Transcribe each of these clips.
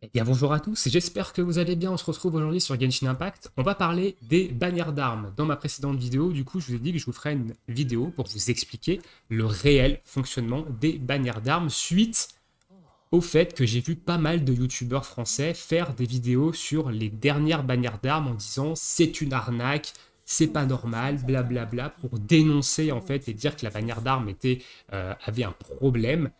Eh bien bonjour à tous, j'espère que vous allez bien, on se retrouve aujourd'hui sur Genshin Impact. On va parler des bannières d'armes. Dans ma précédente vidéo, du coup, je vous ai dit que je vous ferai une vidéo pour vous expliquer le réel fonctionnement des bannières d'armes suite au fait que j'ai vu pas mal de youtubeurs français faire des vidéos sur les dernières bannières d'armes en disant c'est une arnaque, c'est pas normal, blablabla, pour dénoncer en fait et dire que la bannière d'armes avait un problème,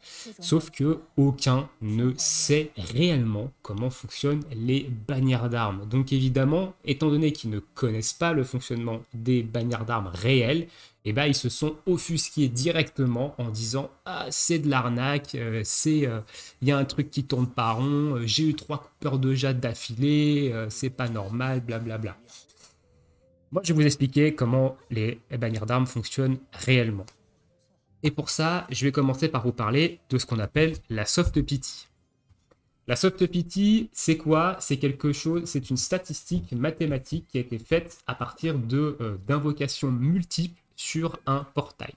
sauf que aucun ne sait réellement comment fonctionnent les bannières d'armes. Donc évidemment, étant donné qu'ils ne connaissent pas le fonctionnement des bannières d'armes réelles, et ben ils se sont offusqués directement en disant ah c'est de l'arnaque, il y a un truc qui tourne pas rond, j'ai eu 3 coupeurs de jade d'affilée, c'est pas normal, blablabla. Moi, je vais vous expliquer comment les bannières d'armes fonctionnent réellement. Et pour ça, je vais commencer par vous parler de ce qu'on appelle la soft pity. La soft pity, c'est quoi? C'est quelque chose, c'est une statistique mathématique qui a été faite à partir d'invocations multiples sur un portail.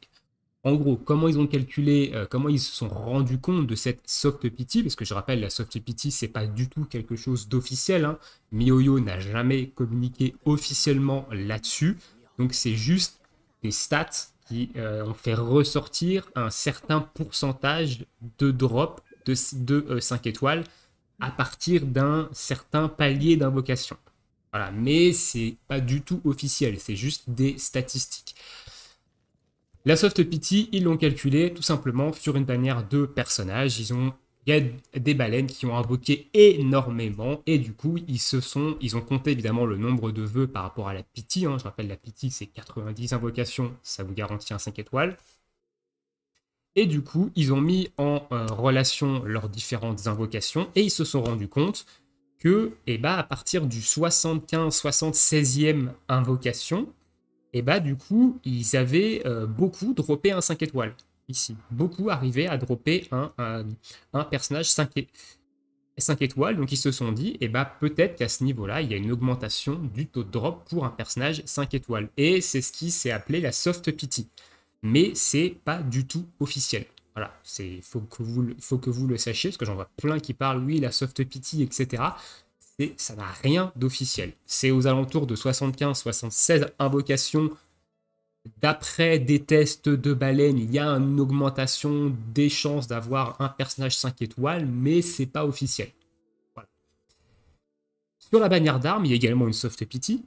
En gros, comment ils ont calculé, comment ils se sont rendus compte de cette soft pity, parce que je rappelle, la soft pity, c'est pas du tout quelque chose d'officiel, hein. MiHoYo n'a jamais communiqué officiellement là-dessus, donc c'est juste des stats qui ont fait ressortir un certain pourcentage de drop de 5 étoiles à partir d'un certain palier d'invocation. Voilà, mais c'est pas du tout officiel, c'est juste des statistiques. La soft pity, ils l'ont calculé tout simplement sur une bannière de personnages. Il y a des baleines qui ont invoqué énormément et du coup, ils ont compté évidemment le nombre de vœux par rapport à la pity, hein. Je rappelle, la pity, c'est 90 invocations, ça vous garantit un 5 étoiles. Et du coup, ils ont mis en relation leurs différentes invocations et ils se sont rendus compte que, à partir du 75-76e invocation, et du coup, ils avaient beaucoup droppé un 5 étoiles ici. Beaucoup arrivaient à dropper un personnage 5 étoiles. Donc ils se sont dit, peut-être qu'à ce niveau-là, il y a une augmentation du taux de drop pour un personnage 5 étoiles. Et c'est ce qui s'est appelé la soft pity. Mais c'est pas du tout officiel. Voilà, faut que vous le sachiez, parce que j'en vois plein qui parlent, oui, la soft pity, etc. Ça n'a rien d'officiel. C'est aux alentours de 75-76 invocations. D'après des tests de baleines, il y a une augmentation des chances d'avoir un personnage 5 étoiles, mais c'est pas officiel. Voilà. Sur la bannière d'armes, il y a également une soft pity,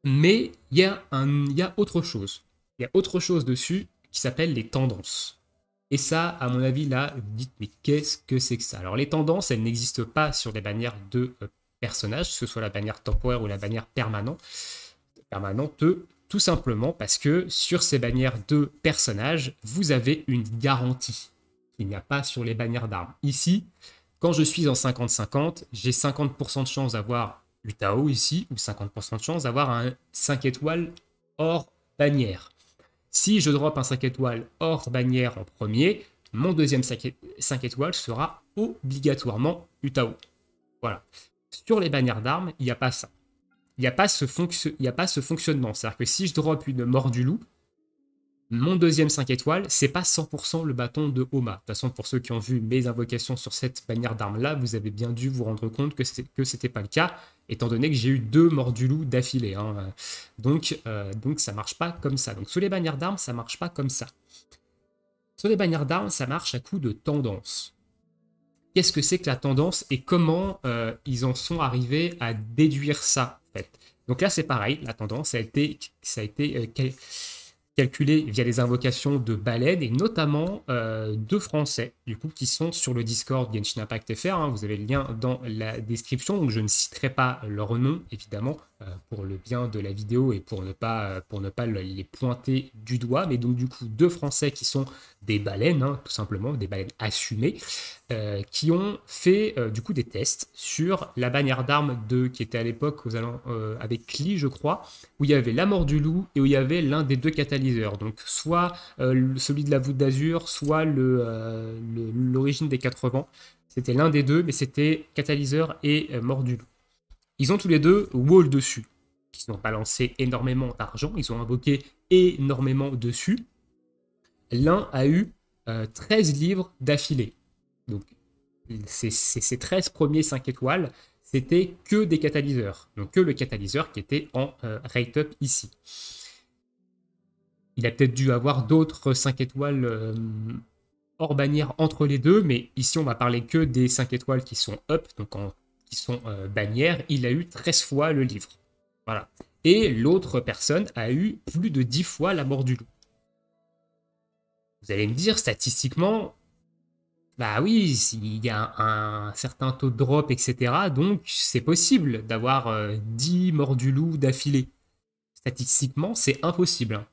mais il y a autre chose. Il y a autre chose dessus qui s'appelle les tendances. Et ça, à mon avis, là, vous dites, mais qu'est-ce que c'est que ça? Alors, les tendances, elles n'existent pas sur les bannières de personnages, que ce soit la bannière temporaire ou la bannière permanente, tout simplement parce que sur ces bannières de personnages, vous avez une garantie qu'il n'y a pas sur les bannières d'armes. Ici, quand je suis en 50-50, j'ai 50% de chance d'avoir Utao ici, ou 50% de chance d'avoir un 5 étoiles hors bannière. Si je drop un 5 étoiles hors bannière en premier, mon deuxième 5 étoiles sera obligatoirement Utao. Voilà. Sur les bannières d'armes, il n'y a pas ça. Il n'y a pas ce fonctionnement. C'est-à-dire que si je drop une mort du loup, mon deuxième 5 étoiles, c'est pas 100% le bâton de Homa. De toute façon, pour ceux qui ont vu mes invocations sur cette bannière d'armes-là, vous avez bien dû vous rendre compte que c'était pas le cas, étant donné que j'ai eu 2 morts du loup d'affilée, hein. Donc ça marche pas comme ça. Donc sur les bannières d'armes, ça marche pas comme ça. Sur les bannières d'armes, ça marche à coup de tendance. Qu'est-ce que c'est que la tendance et comment ils en sont arrivés à déduire ça en fait. Donc là, c'est pareil, la tendance ça a été calculé via les invocations de baleines et notamment de Français, du coup, qui sont sur le Discord Genshin Impact FR. Hein, vous avez le lien dans la description, donc je ne citerai pas leur nom, évidemment, pour le bien de la vidéo et pour ne pas les pointer du doigt. Mais donc, du coup, 2 Français qui sont des baleines, hein, tout simplement, des baleines assumées, qui ont fait du coup des tests sur la bannière d'armes qui était à l'époque avec Klee, je crois, où il y avait la mort du loup et où il y avait l'un des 2 catalyseurs. Donc soit celui de la voûte d'Azur, soit l'origine des 80. C'était l'un des 2, mais c'était catalyseur et mort du loup. Ils ont tous les 2 wall dessus. Ils ont balancé énormément d'argent, ils ont invoqué énormément dessus. L'un a eu 13 livres d'affilée. Donc ces 13 premiers 5 étoiles, c'était que des catalyseurs. Donc que le catalyseur qui était en rate up ici. Il a peut-être dû avoir d'autres 5 étoiles hors bannière entre les deux, mais ici on va parler que des 5 étoiles qui sont up, donc qui sont bannières. Il a eu 13 fois le livre. Voilà. Et l'autre personne a eu plus de 10 fois la mort du loup. Vous allez me dire, statistiquement, bah oui, il y a un certain taux de drop, etc. Donc c'est possible d'avoir 10 morts du loup d'affilée. Statistiquement, c'est impossible, hein.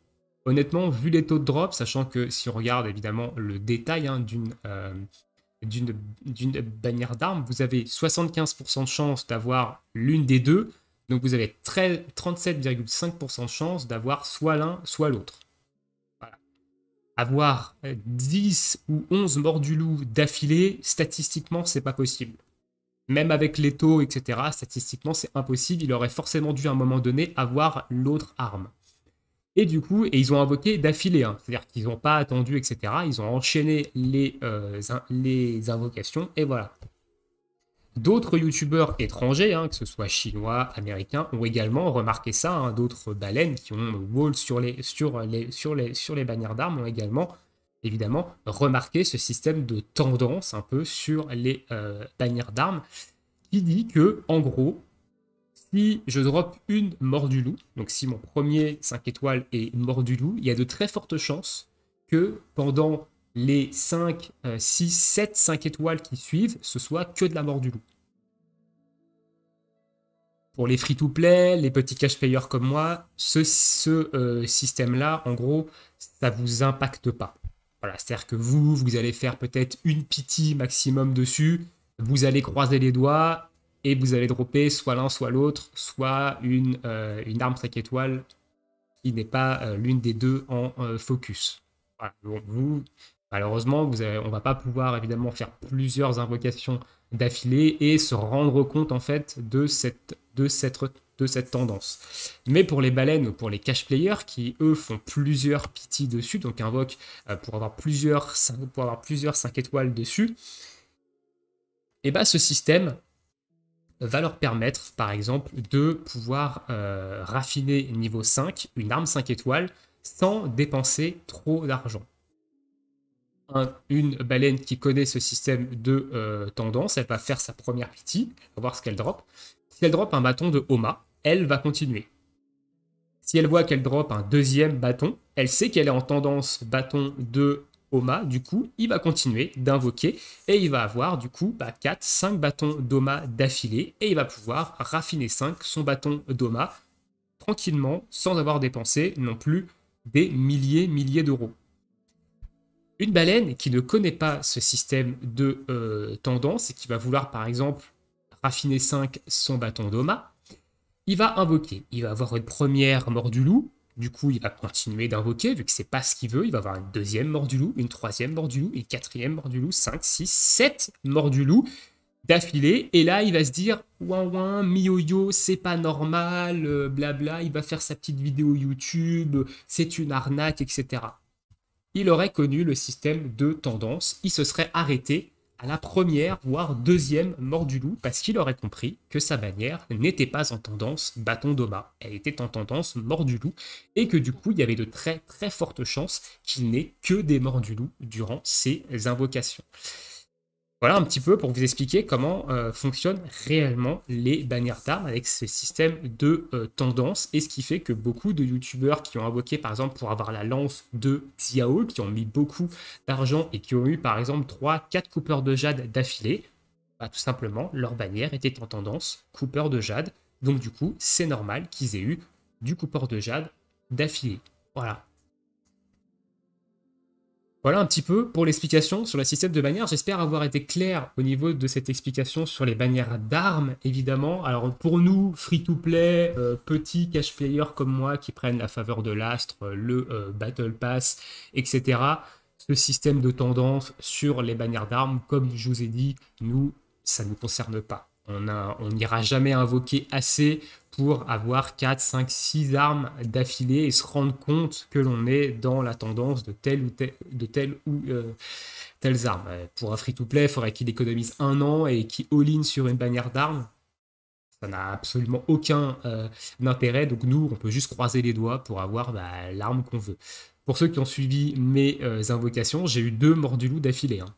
Honnêtement, vu les taux de drop, sachant que si on regarde évidemment le détail hein, d'une bannière d'armes, vous avez 75% de chance d'avoir l'une des deux. Donc vous avez 37,5% de chance d'avoir soit l'un, soit l'autre. Voilà. Avoir 10 ou 11 morts du loup d'affilée, statistiquement, c'est pas possible. Même avec les taux, etc., statistiquement, c'est impossible. Il aurait forcément dû à un moment donné avoir l'autre arme. Et du coup, ils ont invoqué d'affilée, hein. C'est-à-dire qu'ils n'ont pas attendu, etc. Ils ont enchaîné les invocations, et voilà. D'autres youtubeurs étrangers, hein, que ce soit chinois, américains, ont également remarqué ça, hein. D'autres baleines qui ont wall sur les bannières d'armes ont également, évidemment, remarqué ce système de tendance un peu sur les bannières d'armes, qui dit que, en gros, si je drop une mort du loup, donc si mon premier 5 étoiles est mort du loup, il y a de très fortes chances que pendant les 5, 6, 7, 5 étoiles qui suivent, ce soit que de la mort du loup. Pour les free-to-play, les petits cash payers comme moi, ce système-là, en gros, ça ne vous impacte pas. Voilà, c'est-à-dire que vous allez faire peut-être une pity maximum dessus, vous allez croiser les doigts, et vous allez dropper soit l'un, soit l'autre, soit une arme 5 étoiles qui n'est pas l'une des deux en focus. Voilà. Donc malheureusement, on ne va pas pouvoir évidemment faire plusieurs invocations d'affilée et se rendre compte en fait de cette tendance. Mais pour les baleines ou pour les cash players qui eux font plusieurs pity dessus, donc invoquent pour avoir plusieurs 5 étoiles dessus, et bah ce système va leur permettre, par exemple, de pouvoir raffiner niveau 5, une arme 5 étoiles, sans dépenser trop d'argent. Une baleine qui connaît ce système de tendance, elle va faire sa première pity, elle va voir ce qu'elle drop. Si elle drop un bâton de Homa, elle va continuer. Si elle voit qu'elle drop un deuxième bâton, elle sait qu'elle est en tendance bâton de Homa, du coup, il va continuer d'invoquer et il va avoir du coup 4, 5 bâtons d'Homa d'affilée et il va pouvoir raffiner 5 son bâton d'Homa tranquillement sans avoir dépensé non plus des milliers d'euros. Une baleine qui ne connaît pas ce système de tendance et qui va vouloir par exemple raffiner 5 son bâton d'Homa, il va invoquer, il va avoir une première mort du loup. Du coup, il va continuer d'invoquer, vu que c'est pas ce qu'il veut. Il va avoir une deuxième mort du loup, une troisième mort du loup, une quatrième mort du loup, 5, 6, 7 morts du loup d'affilée. Et là, il va se dire, ouin, mi-yo-yo, c'est pas normal, blabla. Il va faire sa petite vidéo YouTube, c'est une arnaque, etc. Il aurait connu le système de tendance. Il se serait arrêté à la première, voire deuxième mort du loup, parce qu'il aurait compris que sa bannière n'était pas en tendance bâton d'Homa, elle était en tendance mort du loup, et que du coup, il y avait de très très fortes chances qu'il n'ait que des morts du loup durant ses invocations. Voilà un petit peu pour vous expliquer comment fonctionnent réellement les bannières d'armes avec ce système de tendance, et ce qui fait que beaucoup de youtubeurs qui ont invoqué par exemple pour avoir la lance de Xiao, qui ont mis beaucoup d'argent et qui ont eu par exemple 3-4 coupeurs de jade d'affilée, bah, tout simplement leur bannière était en tendance coupeur de jade, donc du coup c'est normal qu'ils aient eu du coupeur de jade d'affilée. Voilà. Voilà un petit peu pour l'explication sur le système de bannières. J'espère avoir été clair au niveau de cette explication sur les bannières d'armes, évidemment. Alors pour nous, free-to-play, petits cash players comme moi qui prennent la faveur de l'astre, le Battle Pass, etc., ce système de tendance sur les bannières d'armes, comme je vous ai dit, nous, ça ne nous concerne pas. on n'ira jamais invoquer assez pour avoir 4, 5, 6 armes d'affilée et se rendre compte que l'on est dans la tendance de telle ou telles armes. Pour un free-to-play, il faudrait qu'il économise 1 an et qu'il all-in sur une bannière d'armes. Ça n'a absolument aucun intérêt, donc nous, on peut juste croiser les doigts pour avoir l'arme qu'on veut. Pour ceux qui ont suivi mes invocations, j'ai eu 2 morts du loup d'affilée. Hein.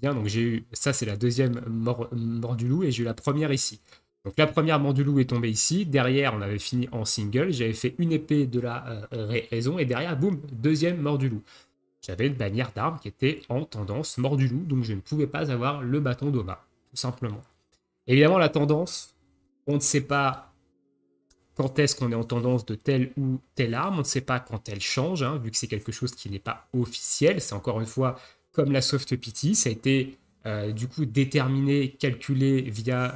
Bien, donc j'ai eu, ça c'est la deuxième mort du loup, et j'ai eu la première ici. Donc la première mort du loup est tombée ici, derrière on avait fini en single, j'avais fait une épée de la raison, et derrière, boum, deuxième mort du loup. J'avais une bannière d'armes qui était en tendance mort du loup, donc je ne pouvais pas avoir le bâton d'Oma, tout simplement. Évidemment, la tendance, on ne sait pas quand est-ce qu'on est en tendance de telle ou telle arme, on ne sait pas quand elle change, hein, vu que c'est quelque chose qui n'est pas officiel. C'est encore une fois comme la soft pity, ça a été du coup déterminé, calculé via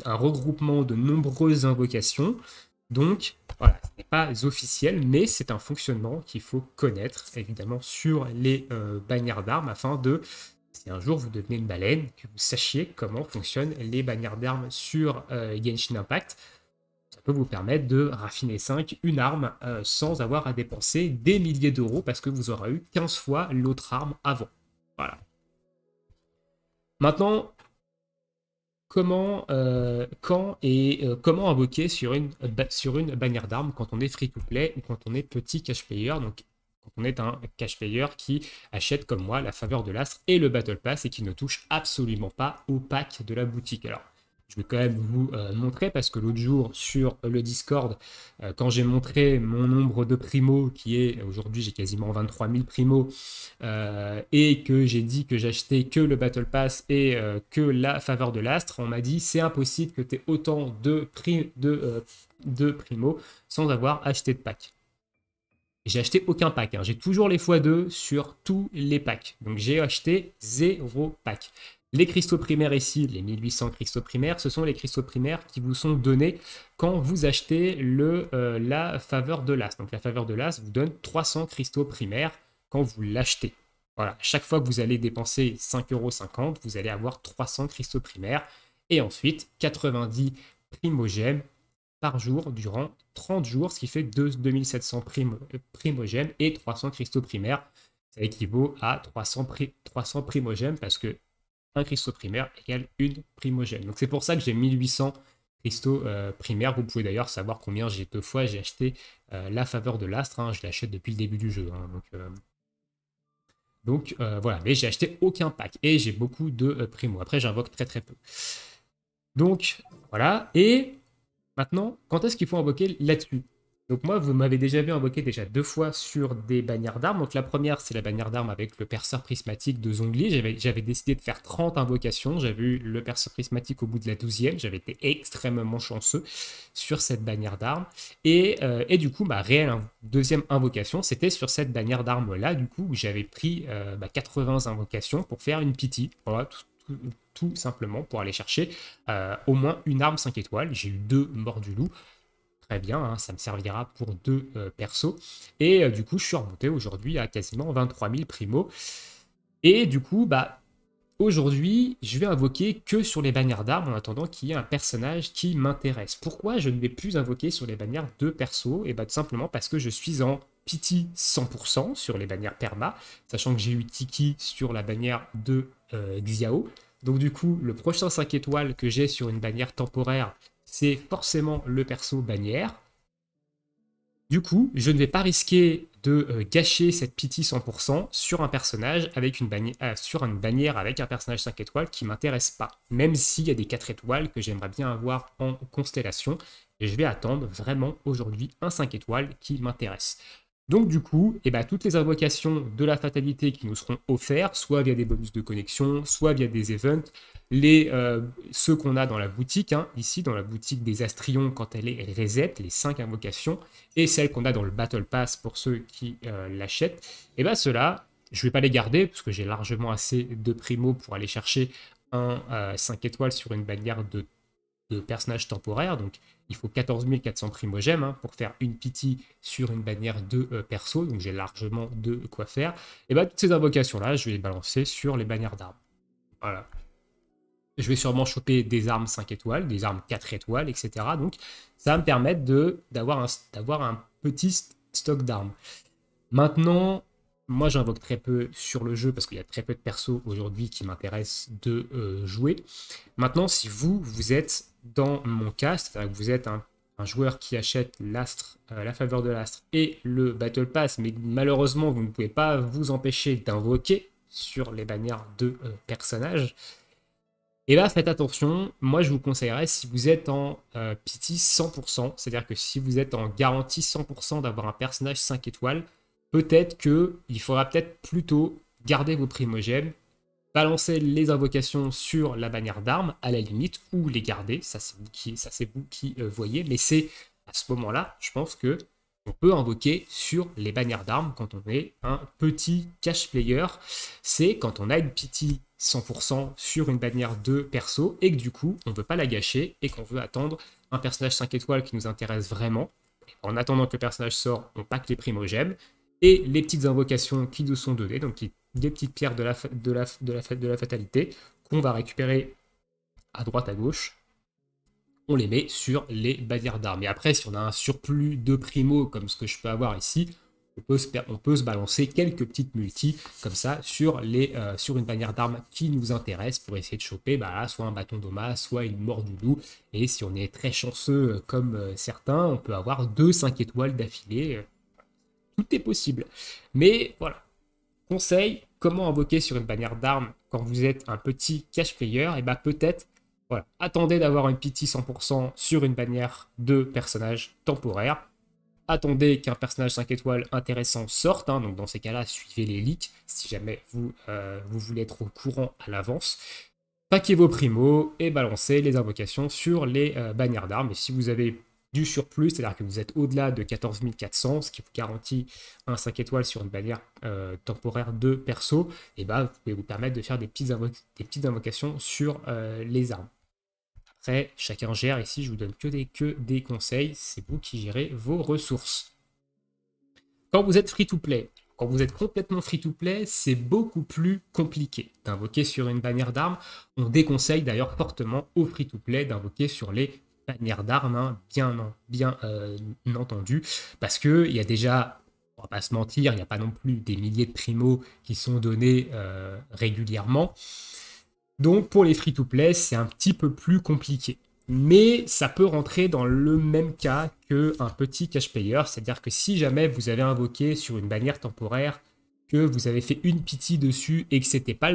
un regroupement de nombreuses invocations. Donc voilà, ce n'est pas officiel, mais c'est un fonctionnement qu'il faut connaître, évidemment, sur les bannières d'armes, afin de, si un jour vous devenez une baleine, que vous sachiez comment fonctionnent les bannières d'armes sur Genshin Impact. Ça peut vous permettre de raffiner 5, une arme, sans avoir à dépenser des milliers d'euros, parce que vous aurez eu 15 fois l'autre arme avant. Voilà. Maintenant, comment invoquer sur une bannière d'armes quand on est free-to-play ou quand on est petit cash player, donc quand on est un cash player qui achète comme moi la faveur de l'astre et le Battle Pass et qui ne touche absolument pas au pack de la boutique. Alors, je vais quand même vous montrer, parce que l'autre jour sur le Discord, quand j'ai montré mon nombre de primos, qui est aujourd'hui j'ai quasiment 23 000 primos, et que j'ai dit que j'achetais que le Battle Pass et que la faveur de l'astre, on m'a dit c'est impossible que tu aies autant de primos sans avoir acheté de pack. J'ai acheté aucun pack, hein. J'ai toujours les x2 sur tous les packs, donc j'ai acheté 0 pack. Les cristaux primaires ici, les 1800 cristaux primaires, ce sont les cristaux primaires qui vous sont donnés quand vous achetez la faveur de l'as. Donc la faveur de l'as vous donne 300 cristaux primaires quand vous l'achetez. Voilà, chaque fois que vous allez dépenser 5,50 €, vous allez avoir 300 cristaux primaires. Et ensuite, 90 primogèmes par jour durant 30 jours, ce qui fait 2700 primogèmes et 300 cristaux primaires. Ça équivaut à 300 primogèmes, parce que un cristaux primaire égale une primogène. Donc c'est pour ça que j'ai 1800 cristaux primaires. Vous pouvez d'ailleurs savoir combien j'ai acheté la faveur de l'astre. Hein. Je l'achète depuis le début du jeu. Hein. Donc voilà, mais j'ai acheté aucun pack et j'ai beaucoup de primos. Après, j'invoque très très peu. Donc voilà. Et maintenant, quand est-ce qu'il faut invoquer là-dessus? Donc moi, vous m'avez déjà vu invoquer déjà 2 fois sur des bannières d'armes. Donc la première, c'est la bannière d'armes avec le perceur prismatique de Zhongli. J'avais décidé de faire 30 invocations. J'avais eu le perceur prismatique au bout de la 12e. J'avais été extrêmement chanceux sur cette bannière d'armes. Et du coup, ma réelle deuxième invocation, c'était sur cette bannière d'armes-là, du coup, où j'avais pris 80 invocations pour faire une pity. Voilà, tout simplement pour aller chercher au moins une arme 5 étoiles. J'ai eu 2 morts du loup. Très bien, hein, ça me servira pour 2 persos. Et du coup, je suis remonté aujourd'hui à quasiment 23 000 primos. Et du coup, aujourd'hui, je vais invoquer que sur les bannières d'armes en attendant qu'il y ait un personnage qui m'intéresse. Pourquoi je ne vais plus invoquer sur les bannières de perso? Et tout simplement parce que je suis en pity 100% sur les bannières perma, sachant que j'ai eu Tiki sur la bannière de Xiao. Donc du coup, le prochain 5 étoiles que j'ai sur une bannière temporaire, c'est forcément le perso bannière. Du coup, je ne vais pas risquer de gâcher cette pity 100% sur un personnage avec sur une bannière avec un personnage 5 étoiles qui ne m'intéresse pas. Même s'il y a des 4 étoiles que j'aimerais bien avoir en constellation, et je vais attendre vraiment aujourd'hui un 5 étoiles qui m'intéresse. Donc du coup, toutes les invocations de la fatalité qui nous seront offerts, soit via des bonus de connexion, soit via des events, ceux qu'on a dans la boutique, hein, ici dans la boutique des Astrions quand elle est reset, les 5 invocations, et celles qu'on a dans le Battle Pass pour ceux qui l'achètent, ceux-là, je ne vais pas les garder parce que j'ai largement assez de primo pour aller chercher un 5 étoiles sur une bannière de personnages temporaires, donc il faut 14 400 primogèmes pour faire une pity sur une bannière de perso, donc j'ai largement de quoi faire. Et toutes ces invocations-là, je vais les balancer sur les bannières d'armes. Voilà. je vais sûrement choper des armes 5 étoiles, des armes 4 étoiles, etc. Donc ça va me permettre d'avoir un petit stock d'armes. Maintenant, moi j'invoque très peu sur le jeu parce qu'il y a très peu de persos aujourd'hui qui m'intéressent de jouer. Maintenant, si vous êtes dans mon cas, c'est-à-dire que vous êtes un joueur qui achète l'astre, la faveur de l'astre et le Battle Pass, mais malheureusement vous ne pouvez pas vous empêcher d'invoquer sur les bannières de personnages, et là faites attention, moi je vous conseillerais si vous êtes en pity 100%, c'est-à-dire que si vous êtes en garantie 100% d'avoir un personnage 5 étoiles, peut-être qu'il faudra peut-être plutôt garder vos primogèmes, balancer les invocations sur la bannière d'armes à la limite, ou les garder, ça c'est vous qui voyez, mais c'est à ce moment-là, je pense que on peut invoquer sur les bannières d'armes quand on est un petit cash player. C'est quand on a une pity 100% sur une bannière de perso et que du coup on ne veut pas la gâcher et qu'on veut attendre un personnage 5 étoiles qui nous intéresse vraiment. En attendant que le personnage sort, on pack les primogèmes et les petites invocations qui nous sont données, donc des petites pierres de la fatalité qu'on va récupérer à droite à gauche. On les met sur les bannières d'armes. Et après, si on a un surplus de primo, comme ce que je peux avoir ici, on peut se balancer quelques petites multis comme ça sur une bannière d'armes qui nous intéresse pour essayer de choper soit un bâton d'Oma, soit une mort du loup. Et si on est très chanceux comme certains, on peut avoir 2 5 étoiles d'affilée. Tout est possible. Mais voilà, conseil, comment invoquer sur une bannière d'armes quand vous êtes un petit cash player, et peut-être voilà, attendez d'avoir une pity 100% sur une bannière de personnage temporaire. Attendez qu'un personnage 5 étoiles intéressant sorte, hein, donc dans ces cas-là, suivez les leaks si jamais vous voulez être au courant à l'avance. Paquez vos primos et balancez les invocations sur les bannières d'armes. Et si vous avez du surplus, c'est-à-dire que vous êtes au-delà de 14 400, ce qui vous garantit un 5 étoiles sur une bannière temporaire de perso, et vous pouvez vous permettre de faire des petites invocations sur les armes. Après, chacun gère. Ici, je vous donne que des conseils. C'est vous qui gérez vos ressources. Quand vous êtes free-to-play, quand vous êtes complètement free-to-play, c'est beaucoup plus compliqué d'invoquer sur une bannière d'armes. On déconseille d'ailleurs fortement aux free-to-play d'invoquer sur les bannières d'armes, hein, bien entendu, parce qu'il y a déjà, on va pas se mentir, il n'y a pas non plus des milliers de primos qui sont donnés régulièrement. Donc pour les free-to-play, c'est un petit peu plus compliqué. Mais ça peut rentrer dans le même cas qu'un petit cash player, c'est-à-dire que si jamais vous avez invoqué sur une bannière temporaire, que vous avez fait une pity dessus et que c'était pas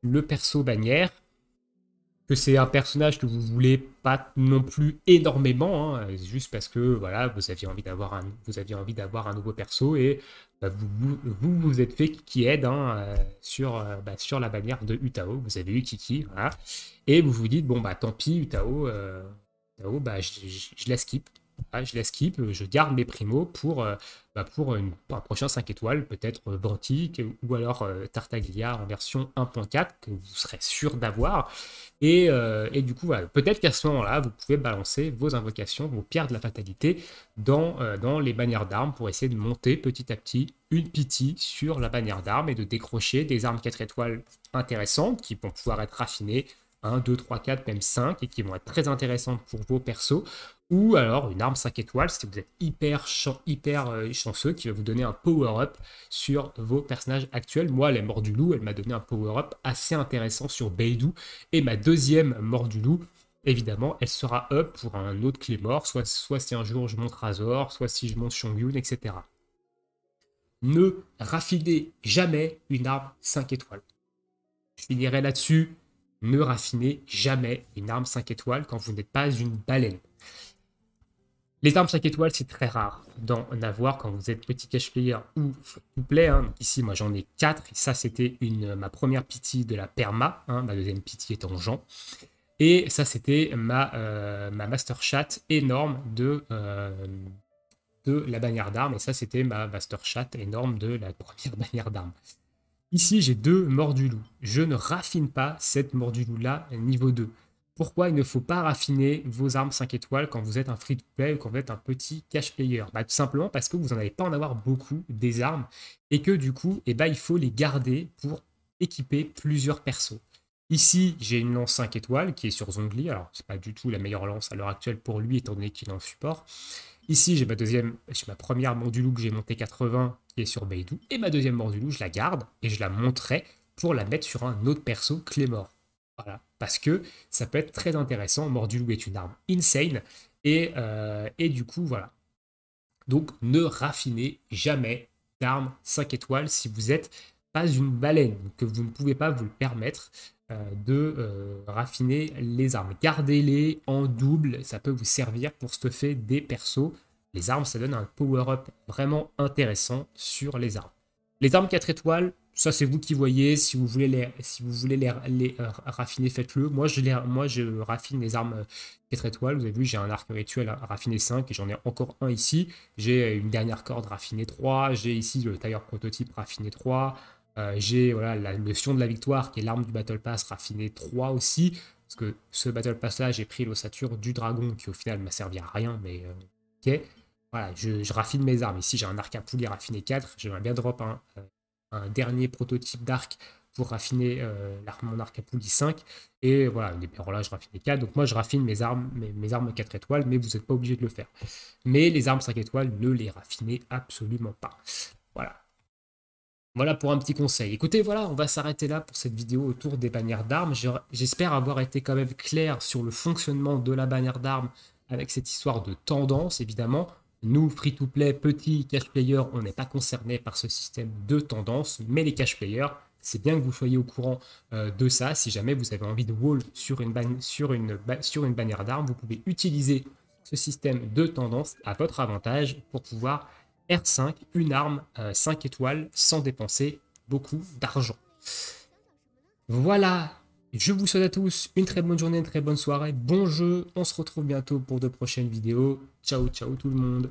le perso bannière, que c'est un personnage que vous voulez pas non plus énormément, hein, juste parce que voilà, vous aviez envie d'avoir un nouveau perso et vous êtes fait qui aide sur la bannière de Utao. Vous avez eu Kiki, voilà, et vous vous dites bon tant pis Utao, je la skip. Ah, je la skip, je garde mes primos pour un prochain 5 étoiles, peut-être Ventique ou alors Tartaglia en version 1.4 que vous serez sûr d'avoir. Et du coup, voilà, peut-être qu'à ce moment-là, vous pouvez balancer vos invocations, vos pierres de la fatalité dans les bannières d'armes pour essayer de monter petit à petit une pity sur la bannière d'armes et de décrocher des armes 4 étoiles intéressantes qui vont pouvoir être raffinées 1, 2, 3, 4, même 5 et qui vont être très intéressantes pour vos persos. Ou alors une arme 5 étoiles si vous êtes hyper chanceux qui va vous donner un power-up sur vos personnages actuels. Moi, la mort du loup, elle m'a donné un power-up assez intéressant sur Beidou. Et ma deuxième mort du loup, évidemment, elle sera up pour un autre Claymore, soit si un jour je monte Razor, soit si je monte Shongyun, etc. Ne raffinez jamais une arme 5 étoiles. Je finirai là-dessus. Ne raffinez jamais une arme 5 étoiles quand vous n'êtes pas une baleine. Les armes 5 étoiles, c'est très rare d'en avoir quand vous êtes petit cash player ou free-to-play. Hein. Ici, moi, j'en ai 4. Et ça, c'était ma première pity de la perma. Hein. Ma deuxième pity est en Jean. Et ça, c'était ma master chat énorme de la bannière d'armes. Et ça, c'était ma master chat énorme de la première bannière d'armes. Ici, j'ai 2 morts du loup. Je ne raffine pas cette mort du loup-là niveau 2. Pourquoi il ne faut pas raffiner vos armes 5 étoiles quand vous êtes un free-to-play ou quand vous êtes un petit cash player? Tout simplement parce que vous n'en allez pas en avoir beaucoup des armes et que du coup, il faut les garder pour équiper plusieurs persos. Ici, j'ai une lance 5 étoiles qui est sur Zhongli. Alors, c'est pas du tout la meilleure lance à l'heure actuelle pour lui, étant donné qu'il est en support. Ici, j'ai ma première Mordulu que j'ai montée 80 qui est sur Beidou. Et ma deuxième Mordulu, je la garde et je la monterai pour la mettre sur un autre perso Claymore. Voilà. Parce que ça peut être très intéressant. Mordulu est une arme insane. Et du coup, voilà. Donc, ne raffinez jamais d'armes 5 étoiles si vous n'êtes pas une baleine, que vous ne pouvez pas vous le permettre de raffiner les armes. Gardez-les en double, ça peut vous servir pour stuffer des persos. Les armes, ça donne un power-up vraiment intéressant sur les armes. Les armes 4 étoiles, ça c'est vous qui voyez. Si vous voulez les raffiner, faites-le. Moi, je raffine les armes 4 étoiles. Vous avez vu, j'ai un arc rituel raffiné 5 et j'en ai encore un ici. J'ai une dernière corde raffinée 3. J'ai ici le tailleur prototype raffiné 3. J'ai voilà, la notion de la victoire qui est l'arme du Battle Pass raffiné 3 aussi. Parce que ce Battle Pass là, j'ai pris l'ossature du dragon qui au final m'a servi à rien. Mais ok. Voilà, je raffine mes armes. Ici, j'ai un arc à poulie raffiné 4. J'aimerais bien drop un dernier prototype d'arc pour raffiner mon arc à poulie 5. Et voilà, des perrolages raffinés 4. Donc moi, je raffine mes armes 4 étoiles, mais vous n'êtes pas obligé de le faire. Mais les armes 5 étoiles, ne les raffinez absolument pas. Voilà. Voilà pour un petit conseil. Écoutez, voilà, on va s'arrêter là pour cette vidéo autour des bannières d'armes. J'espère avoir été quand même clair sur le fonctionnement de la bannière d'armes avec cette histoire de tendance, évidemment. Nous, free-to-play, petits cash players, on n'est pas concernés par ce système de tendance, mais les cash players, c'est bien que vous soyez au courant de ça. Si jamais vous avez envie de wall sur une bannière d'armes, vous pouvez utiliser ce système de tendance à votre avantage pour pouvoir R5, une arme 5 étoiles sans dépenser beaucoup d'argent. Voilà, je vous souhaite à tous une très bonne journée, une très bonne soirée, bon jeu, on se retrouve bientôt pour de prochaines vidéos. Ciao, ciao tout le monde.